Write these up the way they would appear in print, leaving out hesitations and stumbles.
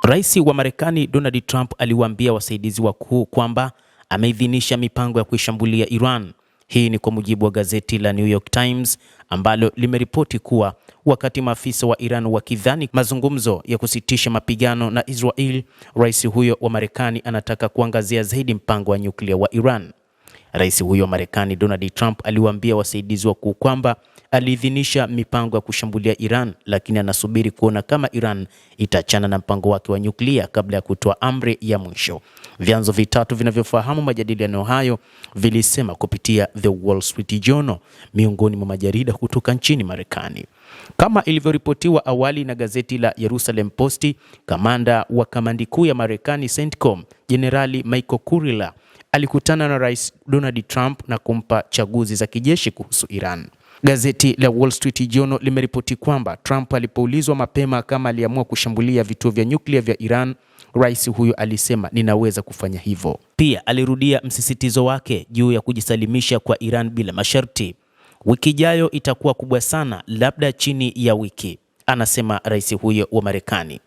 Rais wa Marekani Donald Trump aliwaambia wasaidizi wakuu kwamba ameidhinisha mipango ya kuishambulia Iran. Hii ni kwa mujibu wa gazeti la New York Times ambalo limeripoti kuwa wakati maafisa wa Iran wakidhani mazungumzo ya kusitisha mapigano na Israel, rais huyo wa Marekani anataka kuangazia zaidi mpango wa nyuklia wa Iran. Rais huyo wa Marekani Donald Trump aliwaambia wasaidizi wakuu kwamba aliidhinisha mipango ya kushambulia Iran, lakini anasubiri kuona kama Iran itachana na mpango wake wa nyuklia kabla ya kutoa amri ya mwisho. Vyanzo vitatu vinavyofahamu majadiliano hayo vilisema kupitia The Wall Street Journal, miongoni mwa majarida kutoka nchini Marekani. Kama ilivyoripotiwa awali na gazeti la Jerusalem Post, kamanda wa kamandi kuu ya Marekani CENTCOM, Jenerali Michael Kurilla alikutana na Rais Donald Trump na kumpa chaguzi za kijeshi kuhusu Iran. Gazeti la Wall Street Journal limeripoti kwamba Trump alipoulizwa mapema kama aliamua kushambulia vituo vya nyuklia vya Iran, rais huyo alisema, ninaweza kufanya hivyo. Pia alirudia msisitizo wake juu ya kujisalimisha kwa Iran bila masharti. Wiki ijayo itakuwa kubwa sana, labda chini ya wiki, anasema rais huyo wa Marekani.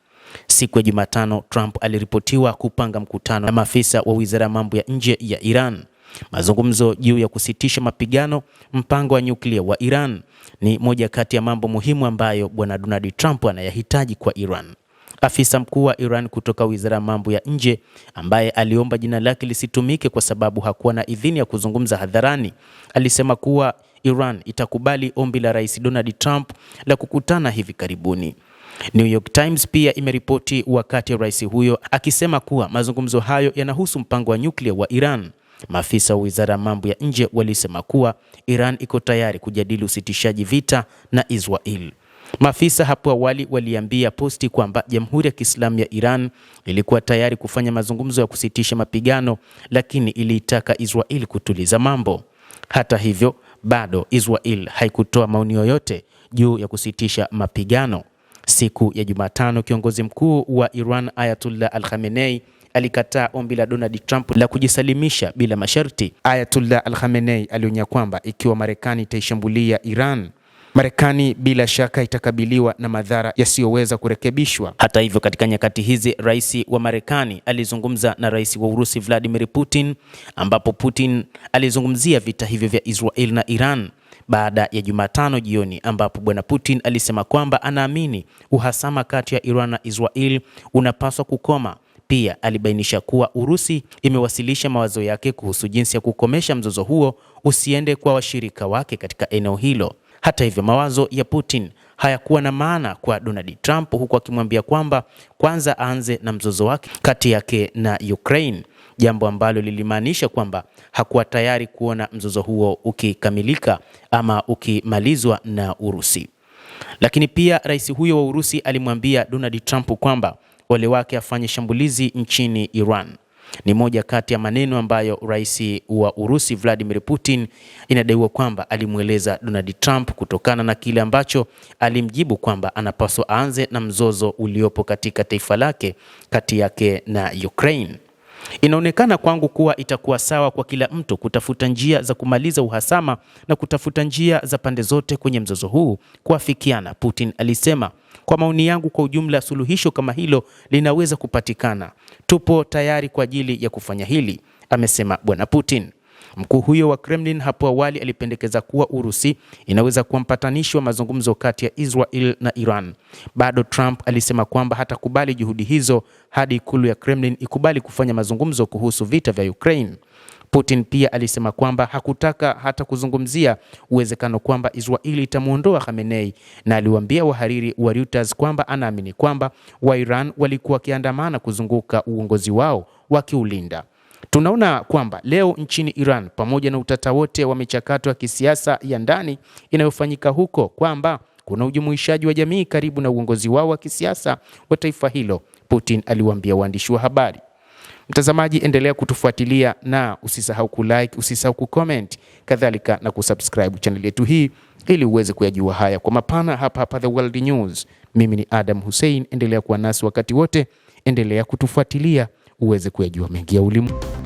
Siku ya Jumatano, Trump aliripotiwa kupanga mkutano na maafisa wa Wizara ya Mambo ya Nje ya Iran. Mazungumzo juu ya kusitisha mapigano, mpango wa nyuklia wa Iran, ni moja kati ya mambo muhimu ambayo bwana Donald Trump anayahitaji kwa Iran. Afisa mkuu wa Iran kutoka Wizara ya Mambo ya Nje, ambaye aliomba jina lake lisitumike kwa sababu hakuwa na idhini ya kuzungumza hadharani, alisema kuwa Iran itakubali ombi la Rais Donald Trump la kukutana hivi karibuni. New York Times pia imeripoti wakati rais huyo akisema kuwa mazungumzo hayo yanahusu mpango wa nyuklia wa Iran. Maafisa wa Wizara ya Mambo ya Nje walisema kuwa Iran iko tayari kujadili usitishaji vita na Israel. Maafisa hapo awali waliambia Posti kwamba Jamhuri ya Kiislamu ya Iran ilikuwa tayari kufanya mazungumzo ya kusitisha mapigano, lakini iliitaka Israel kutuliza mambo. Hata hivyo, bado Israel haikutoa maoni yoyote juu ya kusitisha mapigano. Siku ya Jumatano, kiongozi mkuu wa Iran Ayatollah Al-Khamenei alikataa ombi la Donald Trump la kujisalimisha bila masharti. Ayatollah Al-Khamenei alionya kwamba ikiwa Marekani itaishambulia Iran, Marekani bila shaka itakabiliwa na madhara yasiyoweza kurekebishwa. Hata hivyo, katika nyakati hizi rais wa Marekani alizungumza na rais wa Urusi Vladimir Putin, ambapo Putin alizungumzia vita hivyo vya Israel na Iran baada ya Jumatano jioni, ambapo bwana Putin alisema kwamba anaamini uhasama kati ya Iran na Israel unapaswa kukoma. Pia alibainisha kuwa Urusi imewasilisha mawazo yake kuhusu jinsi ya kukomesha mzozo huo usiende kwa washirika wake katika eneo hilo. Hata hivyo, mawazo ya Putin hayakuwa na maana kwa Donald Trump, huku akimwambia kwamba kwanza aanze na mzozo wake kati yake na Ukraine, jambo ambalo lilimaanisha kwamba hakuwa tayari kuona mzozo huo ukikamilika ama ukimalizwa na Urusi. Lakini pia rais huyo wa Urusi alimwambia Donald Trump kwamba ole wake afanye shambulizi nchini Iran. Ni moja kati ya maneno ambayo rais wa Urusi Vladimir Putin inadaiwa kwamba alimweleza Donald Trump kutokana na kile ambacho alimjibu kwamba anapaswa aanze na mzozo uliopo katika taifa lake kati yake na Ukraine. Inaonekana kwangu kuwa itakuwa sawa kwa kila mtu kutafuta njia za kumaliza uhasama na kutafuta njia za pande zote kwenye mzozo huu kuafikiana, Putin alisema. Kwa maoni yangu, kwa ujumla, suluhisho kama hilo linaweza kupatikana. Tupo tayari kwa ajili ya kufanya hili, amesema bwana Putin. Mkuu huyo wa Kremlin hapo awali alipendekeza kuwa Urusi inaweza kuwa mpatanishi wa mazungumzo kati ya Israel na Iran. Bado Trump alisema kwamba hatakubali juhudi hizo hadi ikulu ya Kremlin ikubali kufanya mazungumzo kuhusu vita vya Ukraine. Putin pia alisema kwamba hakutaka hata kuzungumzia uwezekano kwamba Israeli itamuondoa Khamenei, na aliwaambia wahariri wa Reuters kwamba anaamini kwamba wa Iran walikuwa wakiandamana kuzunguka uongozi wao wakiulinda. Tunaona kwamba leo nchini Iran, pamoja na utata wote wa michakato ya kisiasa ya ndani inayofanyika huko, kwamba kuna ujumuishaji wa jamii karibu na uongozi wao wa kisiasa wa taifa hilo, Putin aliwaambia waandishi wa habari. Mtazamaji, endelea kutufuatilia na usisahau kulike, usisahau kucomment, kadhalika na kusubscribe channel yetu hii ili uweze kuyajua haya kwa mapana hapa The World News. Mimi ni Adam Hussein, endelea kuwa nasi wakati wote, endelea kutufuatilia uweze kuyajua mengi ya ulimwengu.